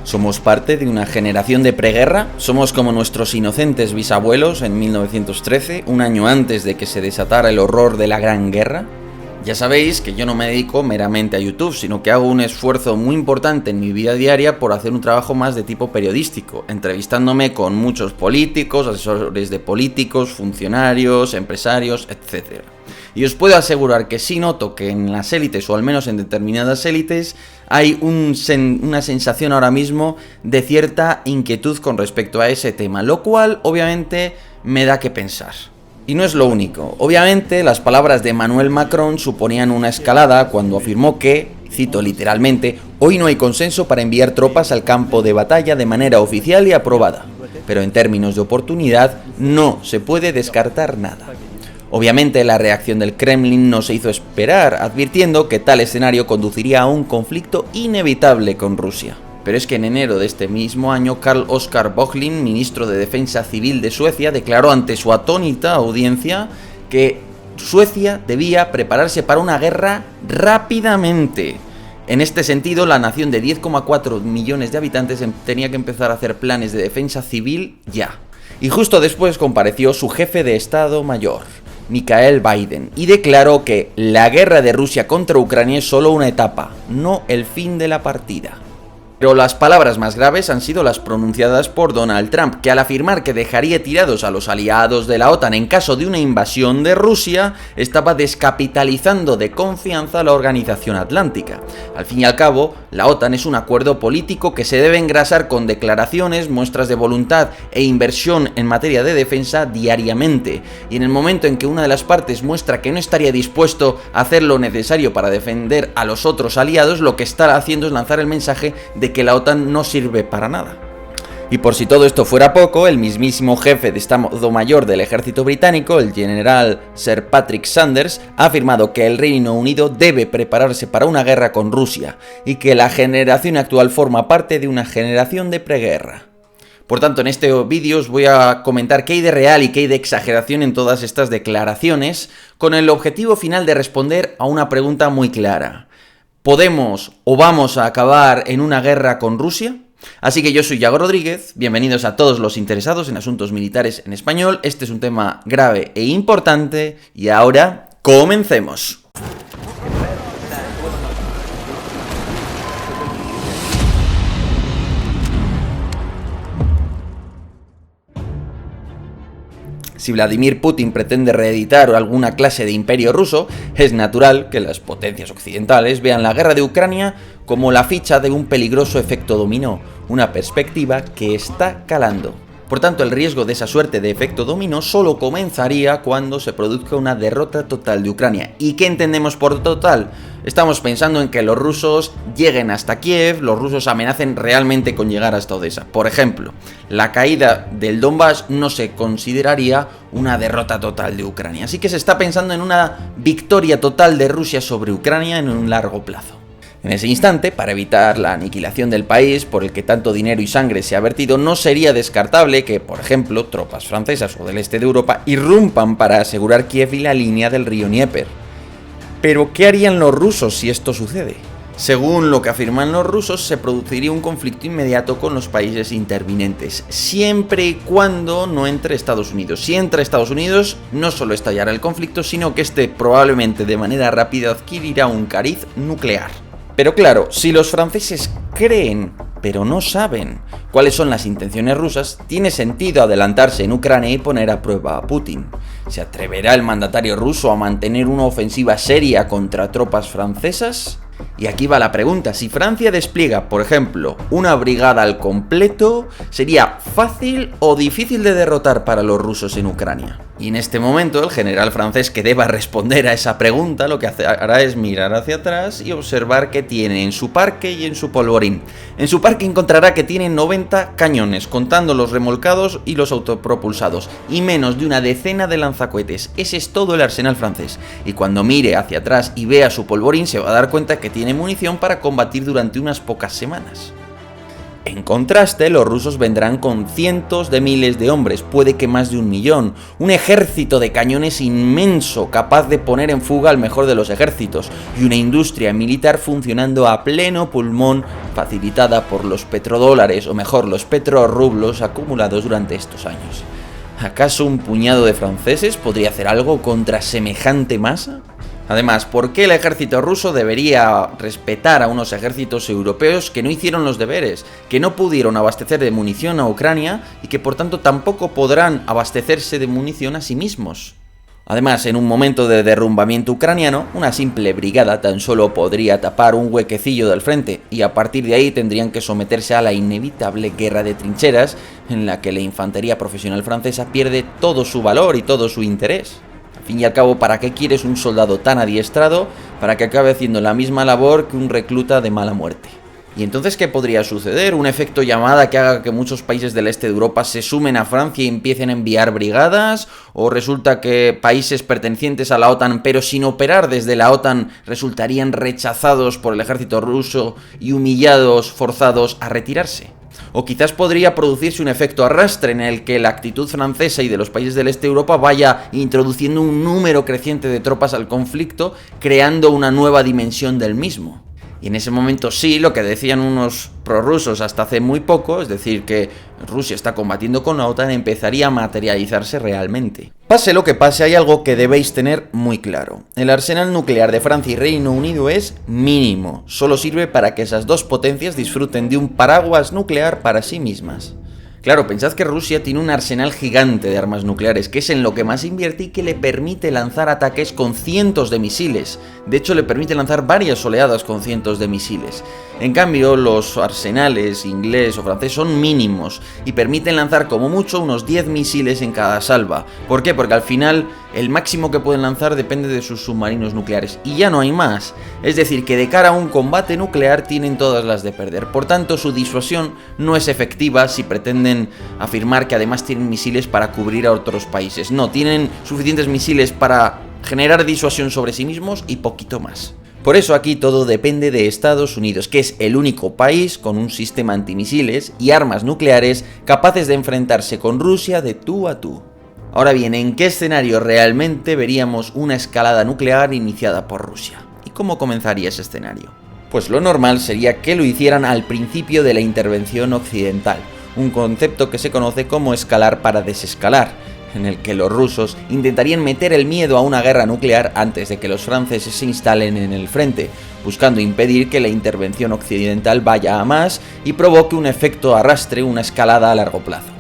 Somos parte de una generación de preguerra, somos como nuestros inocentes bisabuelos en 1913, un año antes de que se desatara el horror de la Gran Guerra. Ya sabéis que yo no me dedico meramente a YouTube, sino que hago un esfuerzo muy importante en mi vida diaria por hacer un trabajo más de tipo periodístico, entrevistándome con muchos políticos, asesores de políticos, funcionarios, empresarios, etc. Y os puedo asegurar que sí noto que en las élites, o al menos en determinadas élites, hay una sensación ahora mismo de cierta inquietud con respecto a ese tema, lo cual obviamente me da que pensar. Y no es lo único. Obviamente las palabras de Emmanuel Macron suponían una escalada cuando afirmó que, cito literalmente, hoy no hay consenso para enviar tropas al campo de batalla de manera oficial y aprobada, pero en términos de oportunidad no se puede descartar nada. Obviamente la reacción del Kremlin no se hizo esperar, advirtiendo que tal escenario conduciría a un conflicto inevitable con Rusia. Pero es que en enero de este mismo año, Carl Oskar Bohlin, ministro de Defensa Civil de Suecia, declaró ante su atónita audiencia que Suecia debía prepararse para una guerra rápidamente. En este sentido, la nación de 10,4 millones de habitantes tenía que empezar a hacer planes de defensa civil ya. Y justo después compareció su jefe de Estado Mayor, Mikael Bydén, y declaró que la guerra de Rusia contra Ucrania es solo una etapa, no el fin de la partida. Pero las palabras más graves han sido las pronunciadas por Donald Trump, que al afirmar que dejaría tirados a los aliados de la OTAN en caso de una invasión de Rusia, estaba descapitalizando de confianza a la Organización Atlántica. Al fin y al cabo, la OTAN es un acuerdo político que se debe engrasar con declaraciones, muestras de voluntad e inversión en materia de defensa diariamente. Y en el momento en que una de las partes muestra que no estaría dispuesto a hacer lo necesario para defender a los otros aliados, lo que está haciendo es lanzar el mensaje de que la OTAN no sirve para nada. Y por si todo esto fuera poco, el mismísimo jefe de Estado Mayor del ejército británico, el general Sir Patrick Sanders, ha afirmado que el Reino Unido debe prepararse para una guerra con Rusia y que la generación actual forma parte de una generación de preguerra. Por tanto, en este vídeo os voy a comentar qué hay de real y qué hay de exageración en todas estas declaraciones, con el objetivo final de responder a una pregunta muy clara. ¿Podemos o vamos a acabar en una guerra con Rusia? Así que yo soy Yago Rodríguez, bienvenidos a todos los interesados en asuntos militares en español. Este es un tema grave e importante y ahora comencemos. Si Vladimir Putin pretende reeditar alguna clase de imperio ruso, es natural que las potencias occidentales vean la guerra de Ucrania como la ficha de un peligroso efecto dominó, una perspectiva que está calando. Por tanto, el riesgo de esa suerte de efecto dominó solo comenzaría cuando se produzca una derrota total de Ucrania. ¿Y qué entendemos por total? Estamos pensando en que los rusos lleguen hasta Kiev, los rusos amenacen realmente con llegar hasta Odessa. Por ejemplo, la caída del Donbass no se consideraría una derrota total de Ucrania. Así que se está pensando en una victoria total de Rusia sobre Ucrania en un largo plazo. En ese instante, para evitar la aniquilación del país por el que tanto dinero y sangre se ha vertido, no sería descartable que, por ejemplo, tropas francesas o del este de Europa irrumpan para asegurar Kiev y la línea del río Dnieper. Pero, ¿qué harían los rusos si esto sucede? Según lo que afirman los rusos, se produciría un conflicto inmediato con los países intervinientes, siempre y cuando no entre Estados Unidos. Si entra Estados Unidos, no solo estallará el conflicto, sino que este probablemente de manera rápida adquirirá un cariz nuclear. Pero claro, si los franceses creen, pero no saben cuáles son las intenciones rusas, tiene sentido adelantarse en Ucrania y poner a prueba a Putin. ¿Se atreverá el mandatario ruso a mantener una ofensiva seria contra tropas francesas? Y aquí va la pregunta, si Francia despliega, por ejemplo, una brigada al completo, ¿sería fácil o difícil de derrotar para los rusos en Ucrania? Y en este momento el general francés que deba responder a esa pregunta lo que hará es mirar hacia atrás y observar qué tiene en su parque y en su polvorín. En su parque encontrará que tiene 90 cañones, contando los remolcados y los autopropulsados, y menos de una decena de lanzacohetes. Ese es todo el arsenal francés. Y cuando mire hacia atrás y vea su polvorín se va a dar cuenta que tiene munición para combatir durante unas pocas semanas. En contraste, los rusos vendrán con cientos de miles de hombres, puede que más de 1 millón, un ejército de cañones inmenso, capaz de poner en fuga al mejor de los ejércitos, y una industria militar funcionando a pleno pulmón, facilitada por los petrodólares, o mejor, los petrorrublos acumulados durante estos años. ¿Acaso un puñado de franceses podría hacer algo contra semejante masa? Además, ¿por qué el ejército ruso debería respetar a unos ejércitos europeos que no hicieron los deberes, que no pudieron abastecer de munición a Ucrania y que por tanto tampoco podrán abastecerse de munición a sí mismos? Además, en un momento de derrumbamiento ucraniano, una simple brigada tan solo podría tapar un huequecillo del frente, y a partir de ahí tendrían que someterse a la inevitable guerra de trincheras, en la que la infantería profesional francesa pierde todo su valor y todo su interés. Al fin y al cabo, ¿para qué quieres un soldado tan adiestrado para que acabe haciendo la misma labor que un recluta de mala muerte? ¿Y entonces qué podría suceder? ¿Un efecto llamada que haga que muchos países del este de Europa se sumen a Francia y empiecen a enviar brigadas? ¿O resulta que países pertenecientes a la OTAN, pero sin operar desde la OTAN, resultarían rechazados por el ejército ruso y humillados, forzados a retirarse? O quizás podría producirse un efecto arrastre en el que la actitud francesa y de los países del este de Europa vaya introduciendo un número creciente de tropas al conflicto, creando una nueva dimensión del mismo. Y en ese momento sí, lo que decían unos prorrusos hasta hace muy poco, es decir, que Rusia está combatiendo con la OTAN, empezaría a materializarse realmente. Pase lo que pase, hay algo que debéis tener muy claro. El arsenal nuclear de Francia y Reino Unido es mínimo. Solo sirve para que esas dos potencias disfruten de un paraguas nuclear para sí mismas. Claro, pensad que Rusia tiene un arsenal gigante de armas nucleares, que es en lo que más invierte y que le permite lanzar ataques con cientos de misiles. De hecho, le permite lanzar varias oleadas con cientos de misiles. En cambio, los arsenales inglés o francés son mínimos y permiten lanzar como mucho unos 10 misiles en cada salva. ¿Por qué? Porque al final el máximo que pueden lanzar depende de sus submarinos nucleares y ya no hay más. Es decir, que de cara a un combate nuclear tienen todas las de perder. Por tanto, su disuasión no es efectiva si pretenden afirmar que además tienen misiles para cubrir a otros países. No, tienen suficientes misiles para generar disuasión sobre sí mismos y poquito más. Por eso aquí todo depende de Estados Unidos, que es el único país con un sistema antimisiles y armas nucleares capaces de enfrentarse con Rusia de tú a tú. Ahora bien, ¿en qué escenario realmente veríamos una escalada nuclear iniciada por Rusia? ¿Y cómo comenzaría ese escenario? Pues lo normal sería que lo hicieran al principio de la intervención occidental, un concepto que se conoce como escalar para desescalar, en el que los rusos intentarían meter el miedo a una guerra nuclear antes de que los franceses se instalen en el frente, buscando impedir que la intervención occidental vaya a más y provoque un efecto arrastre, una escalada a largo plazo.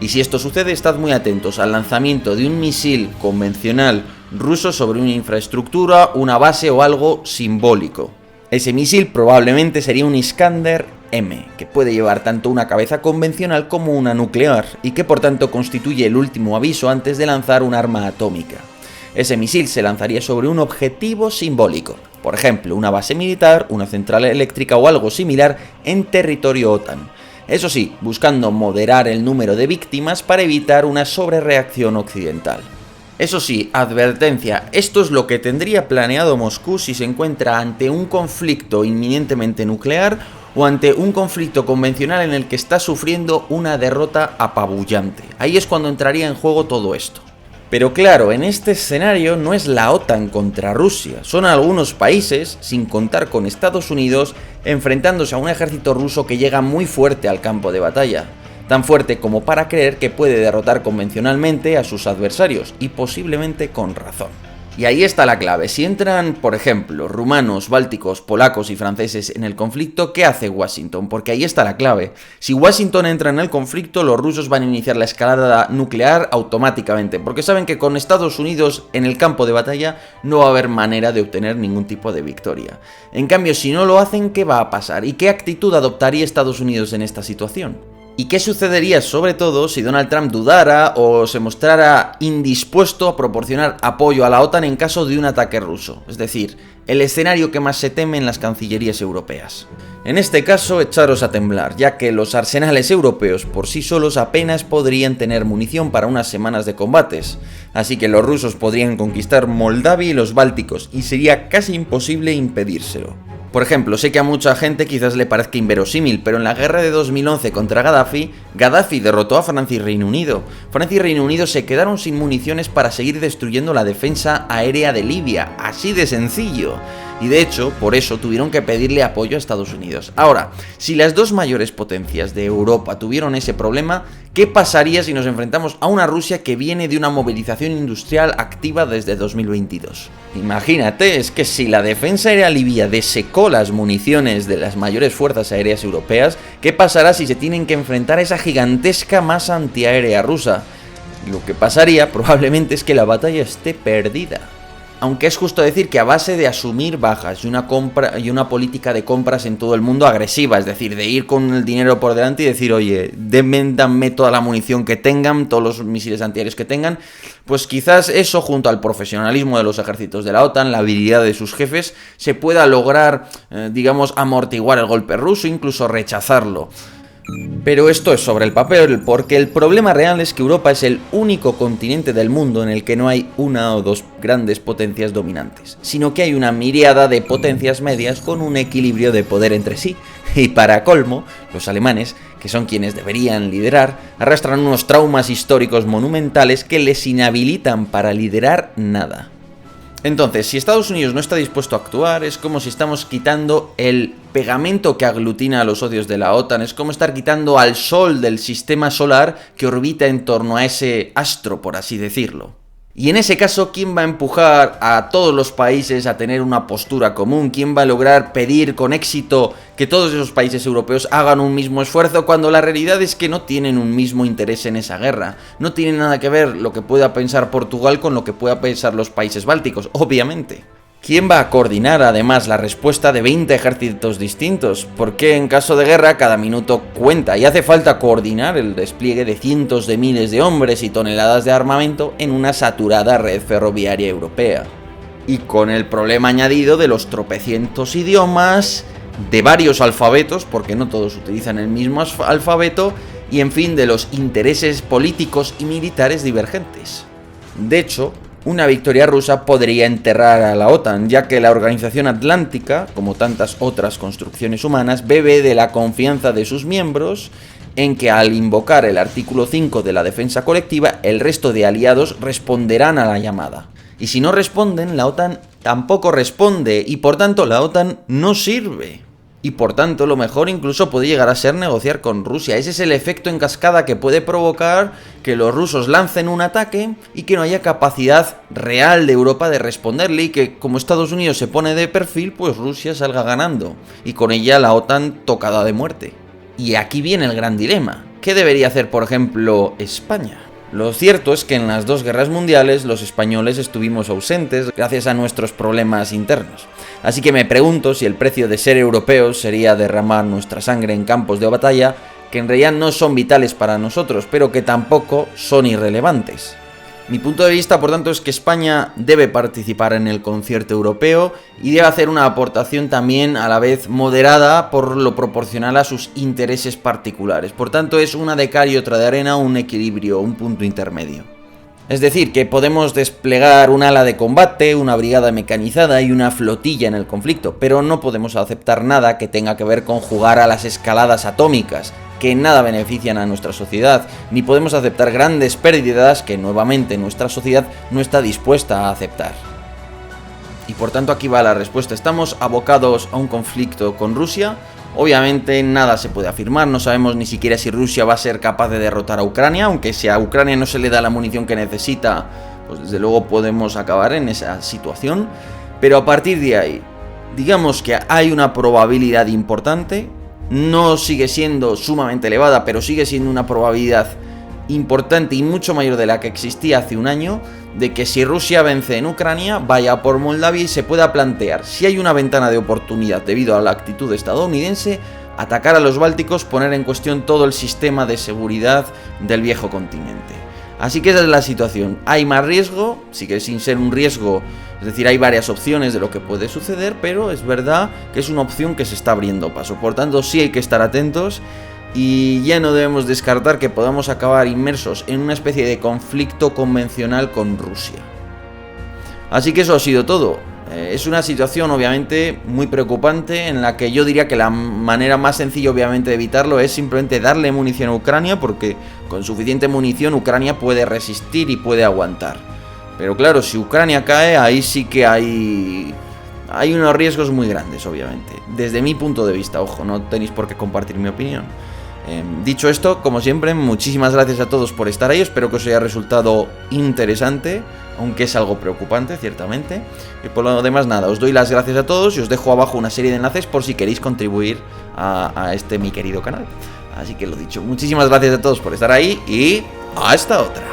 Y si esto sucede, estad muy atentos al lanzamiento de un misil convencional ruso sobre una infraestructura, una base o algo simbólico. Ese misil probablemente sería un Iskander-M, que puede llevar tanto una cabeza convencional como una nuclear, y que por tanto constituye el último aviso antes de lanzar un arma atómica. Ese misil se lanzaría sobre un objetivo simbólico, por ejemplo, una base militar, una central eléctrica o algo similar en territorio OTAN. Eso sí, buscando moderar el número de víctimas para evitar una sobrereacción occidental. Eso sí, advertencia, esto es lo que tendría planeado Moscú si se encuentra ante un conflicto inminentemente nuclear o ante un conflicto convencional en el que está sufriendo una derrota apabullante. Ahí es cuando entraría en juego todo esto. Pero claro, en este escenario no es la OTAN contra Rusia, son algunos países, sin contar con Estados Unidos, enfrentándose a un ejército ruso que llega muy fuerte al campo de batalla. Tan fuerte como para creer que puede derrotar convencionalmente a sus adversarios, y posiblemente con razón. Y ahí está la clave, si entran, por ejemplo, rumanos, bálticos, polacos y franceses en el conflicto, ¿qué hace Washington? Porque ahí está la clave. Si Washington entra en el conflicto, los rusos van a iniciar la escalada nuclear automáticamente, porque saben que con Estados Unidos en el campo de batalla no va a haber manera de obtener ningún tipo de victoria. En cambio, si no lo hacen, ¿qué va a pasar? ¿Y qué actitud adoptaría Estados Unidos en esta situación? ¿Y qué sucedería sobre todo si Donald Trump dudara o se mostrara indispuesto a proporcionar apoyo a la OTAN en caso de un ataque ruso? Es decir, el escenario que más se teme en las cancillerías europeas. En este caso, echaros a temblar, ya que los arsenales europeos por sí solos apenas podrían tener munición para unas semanas de combates. Así que los rusos podrían conquistar Moldavia y los bálticos, y sería casi imposible impedírselo. Por ejemplo, sé que a mucha gente quizás le parezca inverosímil, pero en la guerra de 2011 contra Gaddafi derrotó a Francia y Reino Unido. Francia y Reino Unido se quedaron sin municiones para seguir destruyendo la defensa aérea de Libia, así de sencillo. Y de hecho, por eso tuvieron que pedirle apoyo a Estados Unidos. Ahora, si las dos mayores potencias de Europa tuvieron ese problema, ¿qué pasaría si nos enfrentamos a una Rusia que viene de una movilización industrial activa desde 2022? Imagínate, es que si la defensa aérea libia desecó las municiones de las mayores fuerzas aéreas europeas, ¿qué pasará si se tienen que enfrentar a esa gigantesca masa antiaérea rusa? Lo que pasaría probablemente es que la batalla esté perdida. Aunque es justo decir que a base de asumir bajas y una política de compras en todo el mundo agresiva, es decir, de ir con el dinero por delante y decir, oye, dame toda la munición que tengan, todos los misiles antiaéreos que tengan, pues quizás eso, junto al profesionalismo de los ejércitos de la OTAN, la habilidad de sus jefes, se pueda lograr, amortiguar el golpe ruso, incluso rechazarlo. Pero esto es sobre el papel, porque el problema real es que Europa es el único continente del mundo en el que no hay una o dos grandes potencias dominantes, sino que hay una miríada de potencias medias con un equilibrio de poder entre sí. Y para colmo, los alemanes, que son quienes deberían liderar, arrastran unos traumas históricos monumentales que les inhabilitan para liderar nada. Entonces, si Estados Unidos no está dispuesto a actuar, es como si estamos quitando el pegamento que aglutina a los socios de la OTAN, es como estar quitando al Sol del sistema solar que orbita en torno a ese astro, por así decirlo. Y en ese caso, ¿quién va a empujar a todos los países a tener una postura común? ¿Quién va a lograr pedir con éxito que todos esos países europeos hagan un mismo esfuerzo cuando la realidad es que no tienen un mismo interés en esa guerra? No tiene nada que ver lo que pueda pensar Portugal con lo que pueda pensar los países bálticos, obviamente. ¿Quién va a coordinar además la respuesta de 20 ejércitos distintos? Porque en caso de guerra cada minuto cuenta y hace falta coordinar el despliegue de cientos de miles de hombres y toneladas de armamento en una saturada red ferroviaria europea. Y con el problema añadido de los tropecientos idiomas, de varios alfabetos, porque no todos utilizan el mismo alfabeto, y en fin, de los intereses políticos y militares divergentes. De hecho, una victoria rusa podría enterrar a la OTAN, ya que la Organización Atlántica, como tantas otras construcciones humanas, bebe de la confianza de sus miembros en que al invocar el artículo 5 de la defensa colectiva, el resto de aliados responderán a la llamada. Y si no responden, la OTAN tampoco responde, y por tanto la OTAN no sirve. Y por tanto lo mejor incluso puede llegar a ser negociar con Rusia. Ese es el efecto en cascada que puede provocar que los rusos lancen un ataque y que no haya capacidad real de Europa de responderle, y que como Estados Unidos se pone de perfil, pues Rusia salga ganando y con ella la OTAN tocada de muerte. Y aquí viene el gran dilema. ¿Qué debería hacer, por ejemplo, España? Lo cierto es que en las dos guerras mundiales los españoles estuvimos ausentes gracias a nuestros problemas internos. Así que me pregunto si el precio de ser europeos sería derramar nuestra sangre en campos de batalla que en realidad no son vitales para nosotros, pero que tampoco son irrelevantes. Mi punto de vista, por tanto, es que España debe participar en el concierto europeo y debe hacer una aportación también a la vez moderada por lo proporcional a sus intereses particulares. Por tanto, es una de cal y otra de arena, un equilibrio, un punto intermedio. Es decir, que podemos desplegar un ala de combate, una brigada mecanizada y una flotilla en el conflicto, pero no podemos aceptar nada que tenga que ver con jugar a las escaladas atómicas, que en nada benefician a nuestra sociedad, ni podemos aceptar grandes pérdidas que nuevamente nuestra sociedad no está dispuesta a aceptar. Y por tanto aquí va la respuesta. ¿Estamos abocados a un conflicto con Rusia? Obviamente nada se puede afirmar, no sabemos ni siquiera si Rusia va a ser capaz de derrotar a Ucrania, aunque si a Ucrania no se le da la munición que necesita, pues desde luego podemos acabar en esa situación. Pero a partir de ahí, digamos que hay una probabilidad importante, no sigue siendo sumamente elevada, pero sigue siendo una probabilidad importante y mucho mayor de la que existía hace un año, de que si Rusia vence en Ucrania, vaya por Moldavia y se pueda plantear, si hay una ventana de oportunidad debido a la actitud estadounidense, atacar a los bálticos, poner en cuestión todo el sistema de seguridad del viejo continente. Así que esa es la situación. Hay más riesgo, sigue sin ser un riesgo, es decir, hay varias opciones de lo que puede suceder, pero es verdad que es una opción que se está abriendo paso. Por tanto, sí hay que estar atentos. Y ya no debemos descartar que podamos acabar inmersos en una especie de conflicto convencional con Rusia. Así que eso ha sido todo. Es una situación obviamente muy preocupante, en la que yo diría que la manera más sencilla obviamente de evitarlo es simplemente darle munición a Ucrania, porque con suficiente munición Ucrania puede resistir y puede aguantar. Pero claro, si Ucrania cae, ahí sí que hay unos riesgos muy grandes, obviamente. Desde mi punto de vista, ojo, no tenéis por qué compartir mi opinión. Dicho esto, como siempre, muchísimas gracias a todos por estar ahí. Espero que os haya resultado interesante, aunque es algo preocupante, ciertamente. Y por lo demás, nada, os doy las gracias a todos y os dejo abajo una serie de enlaces por si queréis contribuir a este mi querido canal. Así que lo dicho, muchísimas gracias a todos por estar ahí y hasta otra.